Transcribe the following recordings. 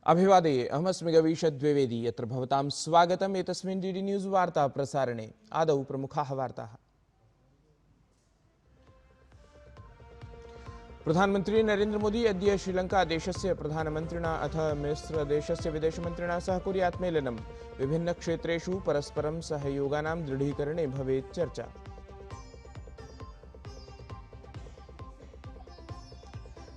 अभिवादे अहमस्मि गवीश द्विवेदी यत्र भवतां स्वागतम् एतस्मिन् डीडी न्यूज़ वार्ता प्रसारणे आदौ प्रमुखाः वार्ताः। प्रधानमन्त्री नरेन्द्र मोदी अद्य श्रीलङ्का देशस्य प्रधानमन्त्रिणा अथ मिस्र देशस्य विदेशमन्त्रिणा सह कुर्यात् मेलनं। विभिन्नक्षेत्रेषु परस्परं सहयोगानां दृढीकरणे भवेत् चर्चा।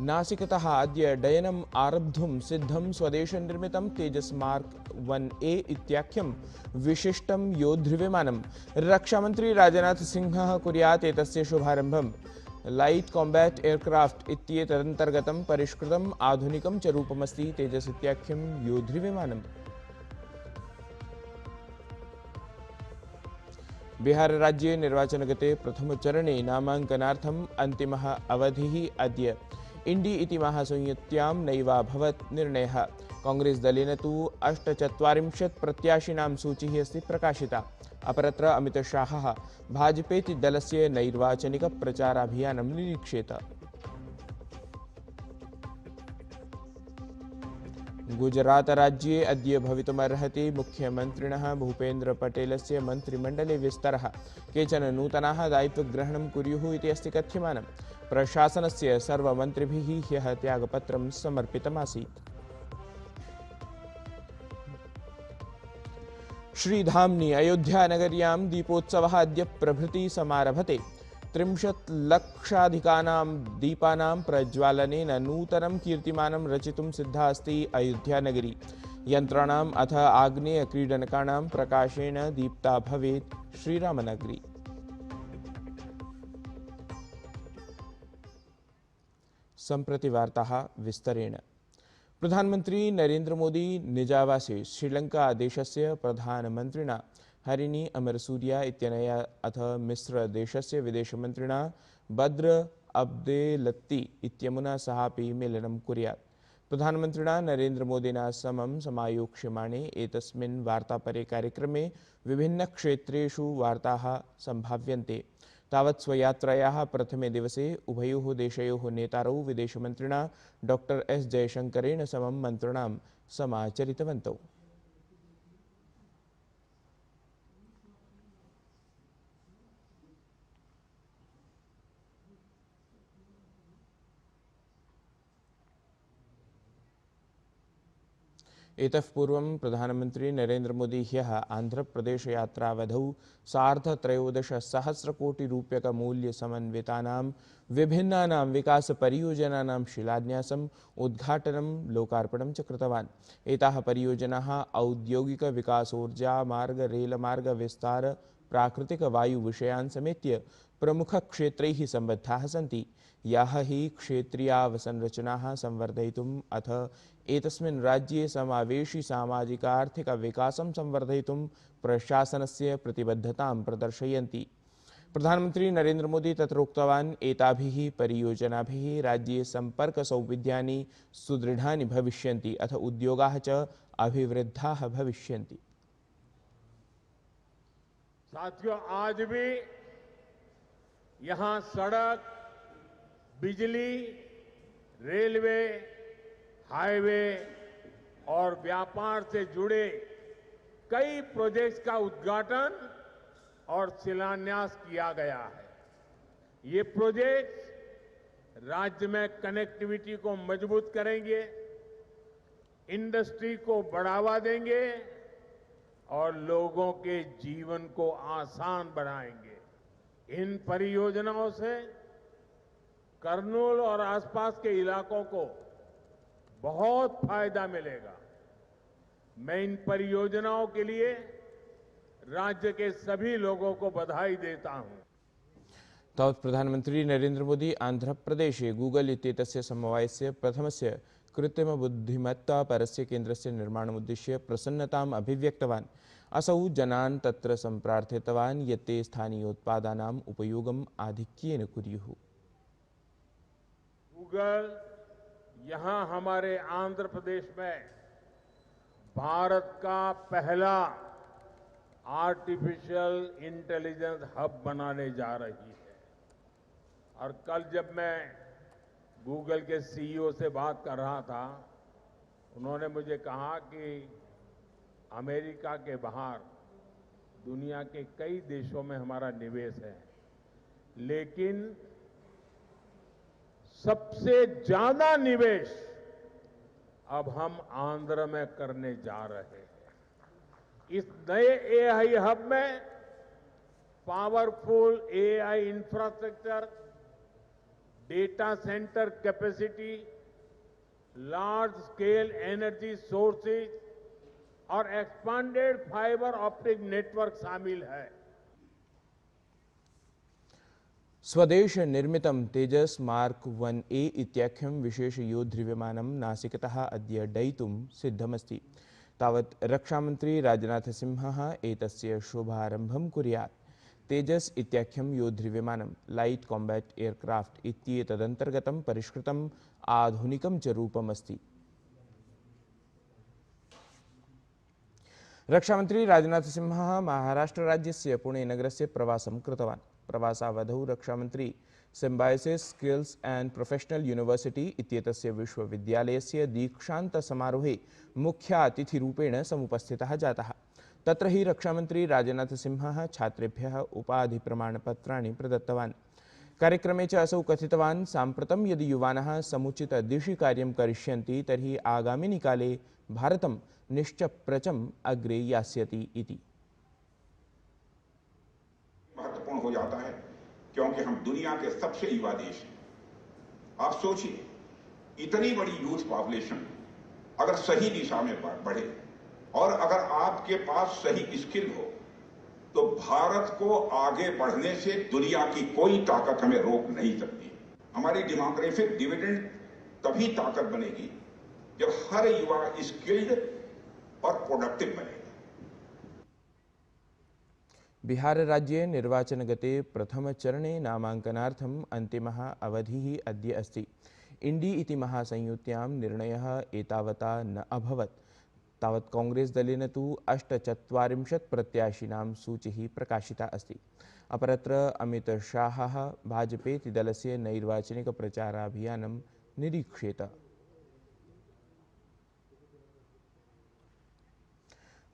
नासिकतः अद्य डयनम् आरब्धुं सिद्धं स्वदेशनिर्मितं तेजस् मार्क 1A इत्याख्यं विशिष्टं योद्धृविमानं रक्षामन्त्री राजनाथ सिंहः कुर्यात् एतस्य शुभारम्भम्। लाइट कॉम्बैट एयरक्राफ्ट इत्येतदन्तर्गतं परिष्कृतम् आधुनिकं च रूपमस्ति तेजस् इत्याख्यं योद्धृविमानम्। बिहार राज्ये निर्वाचनगते प्रथमचरणे नामाङ्कनार्थम् अन्तिमः अवधिः अद्य। इंडी इति महासंयुत्यां नैवाभवत् निर्णयः। कांग्रेस दलेन तु 48 प्रत्याशिनां सूचिः अस्ति प्रकाशिता। अपरत्र अमितशाहः भाजपेति दलस्य नैर्वाचनिकप्रचाराभियानं निरीक्षेत। गुजरात राज्ये अद्य भवितुमर्हति मुख्यमन्त्रिणः भूपेन्द्र पटेलस्य मन्त्रिमण्डले विस्तारः। केचन नूतनाः दायित्वग्रहणं कुर्युः इति अस्ति कथ्यमानम्। प्रशासनस्य सर्वमन्त्रिभिः ह्यः त्यागपत्रं समर्पितमासीत्। श्रीधाम्नि अयोध्यानगर्यां दीपोत्सवः अद्य प्रभृति समारभते। 30 लक्षाधिकानां दीपानां प्रज्वालनेन नूतनं कीर्तिमानं रचितुं सिद्धा अस्ति अयोध्यानगरी। यन्त्राणाम् अथ आग्नेयक्रीडनकानां प्रकाशेन दीप्ता भवेत् श्रीरामनगरी। सम्प्रति वार्ताः विस्तरेण। प्रधानमन्त्री नरेन्द्र मोदी निजावासे श्रीलङ्का देशस्य प्रधानमन्त्रिणा हरिणी अमरसूरिया इत्यनया अथ मिस्र देशस्य विदेशमन्त्रिणा बद्र अब्देलत्ती इत्यमुना सहापि मेलनं कुर्यात्। प्रधानमन्त्रिणा नरेन्द्र मोदिना समं समायोक्ष्यमाणे एतस्मिन् वार्तापरे कार्यक्रमे विभिन्नक्षेत्रेषु वार्ताः सम्भाव्यन्ते। तावत् स्वयात्रायाः प्रथमे दिवसे उभयोः देशयोः नेतारौ विदेशमन्त्रिणा डॉक्टर एस जयशंकरेण समं मन्त्रणां समाचरितवन्तौ। एतः पूर्वं प्रधानमन्त्री नरेन्द्र मोदी ह्यः आन्ध्रप्रदेशयात्रावधौ सार्धत्रयोदशसहस्रकोटिरूप्यकमूल्यसमन्वितानां विभिन्नानां विकासपरियोजनानां शिलान्यासम् उद्घाटनं लोकार्पणं च कृतवान्। एताः परियोजनाः औद्योगिकविकासोर्जा मार्ग रेलमार्ग विस्तार प्राकृतिकवायुविषयान् समेत्य प्रमुखक्षेत्रैः सम्बद्धाः सन्ति। याः हि क्षेत्रीयावसंरचनाः संवर्धयितुम् अथ एतस्मिन् राज्ये समावेशी सामाजिकार्थिकविकासं संवर्धयितुं प्रशासनस्य प्रतिबद्धतां प्रदर्शयन्ति। प्रधानमन्त्री नरेन्द्र मोदी तत्रोक्तवान् एताभिः परियोजनाभिः राज्ये सम्पर्कसौविध्यानि सुदृढानि भविष्यन्ति अथ उद्योगाः च अभिवृद्धाः भविष्यन्ति। साथियों, आज भी यहां सड़क, बिजली, रेलवे, हाईवे और व्यापार से जुड़े कई प्रोजेक्ट्स का उद्घाटन और शिलान्यास किया गया है। ये प्रोजेक्ट्स राज्य में कनेक्टिविटी को मजबूत करेंगे, इंडस्ट्री को बढ़ावा देंगे और लोगों के जीवन को आसान बनाएंगे। इन परियोजनाओं से कर्नूल और आसपास के इलाकों को बहुत फायदा मिलेगा। मैं इन परियोजनाओं के लिए राज्य के सभी लोगों को बधाई देता हूं। तावत् प्रधानमन्त्री नरेन्द्र मोदी आन्ध्रप्रदेशे गूगल इत्येतस्य समवायस्य प्रथमस्य कृत्रिमबुद्धिमत्तापरस्य केन्द्रस्य निर्माणमुद्दिश्य प्रसन्नताम् अभिव्यक्तवान्। असौ जनान् तत्र सम्प्रार्थितवान् यत् ते स्थानीयोत्पादानाम् उपयोगम् आधिक्येन कुर्युः। गूगल यहां हमारे आंध्र प्रदेश में भारत का पहला आर्टिफिशियल इंटेलिजेंस हब बनाने जा रही है। और कल जब मैं गूगल के सीईओ से बात कर रहा था उन्होंने मुझे कहा कि अमेरिका के बाहर दुनिया के कई देशों में हमारा निवेश है, लेकिन सबसे ज्यादा निवेश अब हम आंध्र में करने जा रहे हैं। इस नए एआई हब में powerful AI infrastructure, data centre capacity, large scale energy sources और एक्सपांडेड फाइबर ऑप्टिक नेटवर्क शामिल है। स्वदेश निर्मितं तेजस मार्क 1A इत्याख्यं विशेषयोद्धृविमानं नासिकतः अद्य डयितुं सिद्धमस्ति। तावत् रक्षामन्त्री राजनाथसिंहः एतस्य शुभारम्भं कुर्यात्। तेजस इत्याख्यं योद्धृविमानं लाइट कॉम्बैट एयरक्राफ्ट इत्येतदन्तर्गतं परिष्कृतम् आधुनिकं च रूपमस्ति। रक्षामन्त्री राजनाथसिंहः महाराष्ट्रराज्यस्य पुणेनगरस्य प्रवासं कृतवान्। प्रवासावधौ रक्षामन्त्री सिम्बायोसिस् स्किल्स एंड प्रोफेशनल यूनिवर्सिटी इत्येतस्य विश्वविद्यालयस्य दीक्षान्तसमारोहे मुख्यातिथिरूपेण समुपस्थितः जातः। तत्र हि रक्षामन्त्री राजनाथसिंहः छात्रेभ्यः उपाधिप्रमाणपत्राणि प्रदत्तवान्। कार्यक्रमे च असौ कथितवान्, साम्प्रतं यदि युवानः समुचितदिशि कार्यं करिष्यन्ति तर्हि आगामिनि काले भारतं निश्चप्रचम् अग्रे यास्यति इति। महत्वपूर्ण हो जाता है क्योंकि हम दुनिया के सबसे युवा देश हैं। आप सोचिए, इतनी बड़ी यूथ पॉपुलेशन अगर सही दिशा में बढ़े और अगर आपके पास सही स्किल हो तो भारत को आगे बढ़ने से दुनिया की कोई ताकत हमें रोक नहीं सकती। हमारी डेमोग्राफिक डिविडेंड तभी ताकत बनेगी जब हर युवा स्किल्ड और प्रोडक्टिव बनेगा। बिहार राज्ये निर्वाचनगते प्रथमचरणे नामाङ्कनार्थम् अन्तिमः अवधिः अद्य अस्ति। इंडी इति महासंयुत्यां निर्णयः एतावता न अभवत्। तावत् कांग्रेस दलेन तु 48 प्रत्याशिनां सूचिः प्रकाशिता अस्ति। अपरत्र अमित शाहः भाजपेति दलस्य नैर्वाचनिकप्रचाराभियानं निरीक्षेत।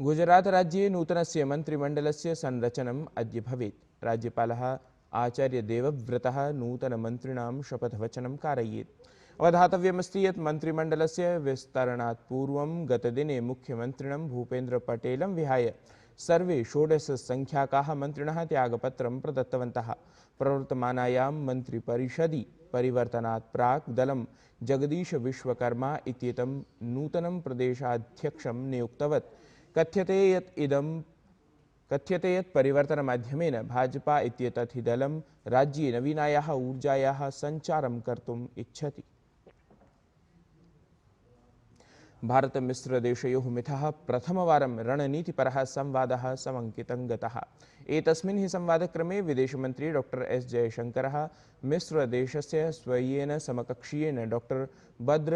गुजरात राज्ये नूतनस्य मन्त्रिमण्डलस्य संरचनम् अद्य भवेत्। राज्यपालः आचार्य देवव्रतः नूतनमन्त्रिणां शपथवचनं कारयेत्। अवधातव्यमस्ति यत् मन्त्रिमण्डलस्य विस्तरणात् पूर्वं गतदिने मुख्यमन्त्रिणं भूपेन्द्र पटेलं विहाय सर्वे 16 संख्याकाः मन्त्रिणः त्यागपत्रं प्रदत्तवन्तः। प्रवर्तमानायां मन्त्रिपरिषदि परिवर्तनात् प्राक् दलं जगदीश विश्वकर्मा इत्येतं नूतनं प्रदेशाध्यक्षं नियुक्तवत्। कथ्यते यत् परिवर्तनमाध्यमेन भाजपा इत्येतत् हि दलं राज्ये नवीनायाः ऊर्जायाः सञ्चारं कर्तुम् इच्छति। भारत मिश्र देशयोः मिथः प्रथमवारं रणनीतिपरः संवादः समङ्कितं गतः। एतस्मिन् हि संवादक्रमे विदेशमन्त्री डॉ एस जयशंकरः मिश्र देशस्य स्वीयेन समकक्षीयेन डॉ बद्र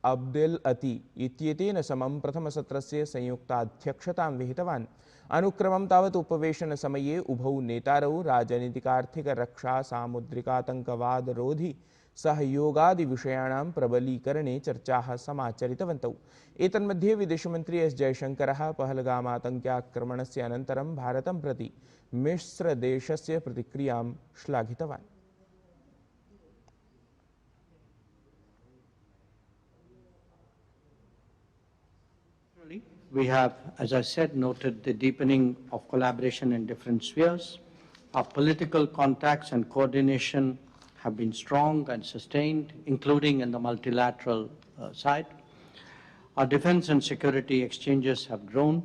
अब्देल अती इत्येतेन समं प्रथमसत्रस्य संयुक्ताध्यक्षतां विहितवान्। अनुक्रमं तावत् उपवेशनसमये उभौ नेतारौ राजनीतिकार्थिक रक्षा सामुद्रिकातङ्कवादरोधि सहयोगादिविषयाणां प्रबलीकरणे चर्चाः समाचरितवन्तौ। एतन्मध्ये विदेशमन्त्री एस जयशंकरः पहलगामातङ्क्याक्रमणस्य अनन्तरं भारतं प्रति मिश्रदेशस्य प्रतिक्रियां श्लाघितवान्। We have, as I said, noted the deepening of collaboration in different spheres. Our political contacts and coordination have been strong and sustained, including in the multilateral side. Our defense and security exchanges have grown.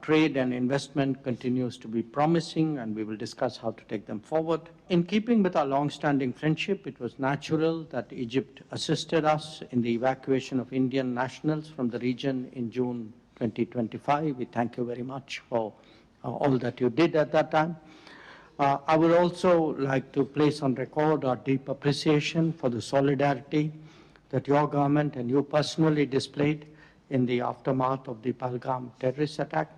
Trade and investment continues to be promising, and we will discuss how to take them forward. In keeping with our long-standing friendship, it was natural that Egypt assisted us in the evacuation of Indian nationals from the region in June 2025. We thank you very much for all that you did at that time. I would also like to place on record our deep appreciation for the solidarity that your government and you personally displayed in the aftermath of the Pahalgam terrorist attack.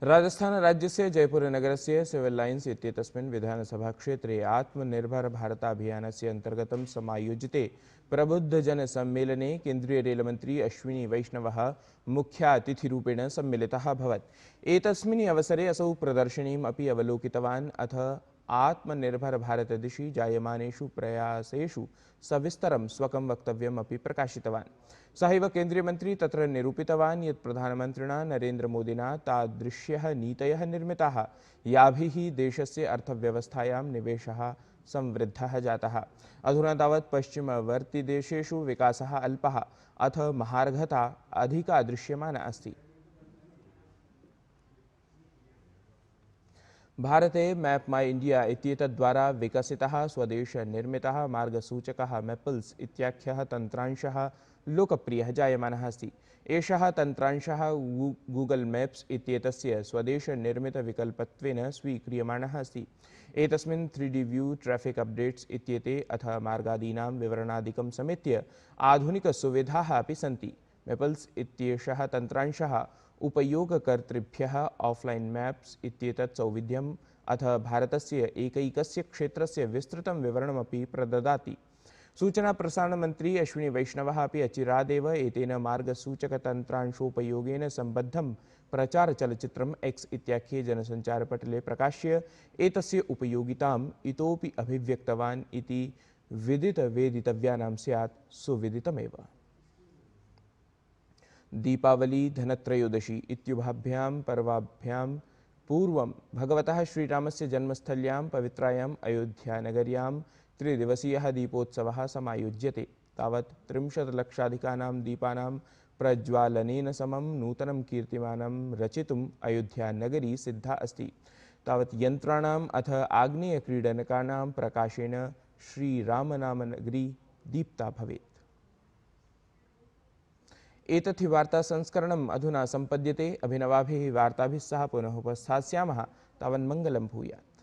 राजस्थानराज्यस्य जयपुरनगरस्य Civil Lines इत्येतस्मिन् विधानसभाक्षेत्रे आत्मनिर्भरभारताभियानस्य अन्तर्गतं समायोजिते प्रबुद्धजनसम्मेलने केन्द्रीयरेलमन्त्री अश्विनीवैष्णवः मुख्यातिथिरूपेण सम्मिलितः अभवत्। एतस्मिन् अवसरे असौ प्रदर्शनीम् अपि अवलोकितवान्। अथ आत्मनिर्भरभारतदिशि जायमानेषु प्रयासेषु सविस्तरं स्वकं वक्तव्यम् अपि प्रकाशितवान्। सहैव केन्द्रीयमन्त्री तत्र निरूपितवान् यत् प्रधानमन्त्रिणा नरेन्द्रमोदिना तादृश्यः नीतयः निर्मिताः याभिः देशस्य अर्थव्यवस्थायां निवेशः संवृद्धः जातः। अधुना तावत् पश्चिमवर्तिदेशेषु विकासः अल्पः अथ महार्घता अधिका दृश्यमाना अस्ति। भारते मैप माई इंडिया इत्येतद्वारा विकसितः स्वदेशनिर्मितः मार्गसूचकः मैपल्स् इत्याख्यः तन्त्रांशः लोकप्रियः जायमानः अस्ति। एषः तन्त्रांशः गूगल मैप्स इत्येतस्य स्वदेशनिर्मितविकल्पत्वेन स्वीक्रियमाणः अस्ति। एतस्मिन् 3D व्यू, ट्रैफिक अपडेट्स इत्येते अथ मार्गादीनां विवरणादिकं समेत्य आधुनिकसुविधाः अपि सन्ति। मैपल्स् इत्येषः तन्त्रांशः उपयोगकर्तृभ्यः ऑफलाइन मैप्स इत्येतत् सौविध्यम् अथ भारतस्य एकैकस्य क्षेत्रस्य विस्तृतं विवरणमपि प्रददाति। सूचना प्रसारण मंत्री अश्विनी वैष्णवः अपि अचिरादेव एतेन मार्गसूचकतन्त्रांशोपयोगेन सम्बद्धं प्रचारचलच्चित्रम् एक्स इत्याख्ये जनसञ्चारपटले प्रकाश्य एतस्य उपयोगिताम् इतोपि अभिव्यक्तवान् इति विदितवेदितव्यानां स्यात् सुविदितमेव। दीपावली धनत्रयोदशी इत्युभाभ्यां पर्वाभ्यां पूर्वं भगवतः श्रीरामस्य जन्मस्थल्यां पवित्रायां अयोध्यानगर्यां त्रिदिवसीयः दीपोत्सवः समायोज्यते। तावत् 30 लक्षाधिकानां दीपानां प्रज्वालनेन समं नूतनं कीर्तिमानं रचितुम् अयोध्यानगरी सिद्धा अस्ति। तावत् यन्त्राणाम् अथ आग्नेयक्रीडनकानां प्रकाशेन श्रीरामनामनगरी दीप्ता भवेत्। एतत् हि वार्ता संस्करणम् अधुना सम्पद्यते। अभिनवाभिः वार्ताभिः सह पुनः उपस्थास्यामः। तावन्मङ्गलं भूयात्।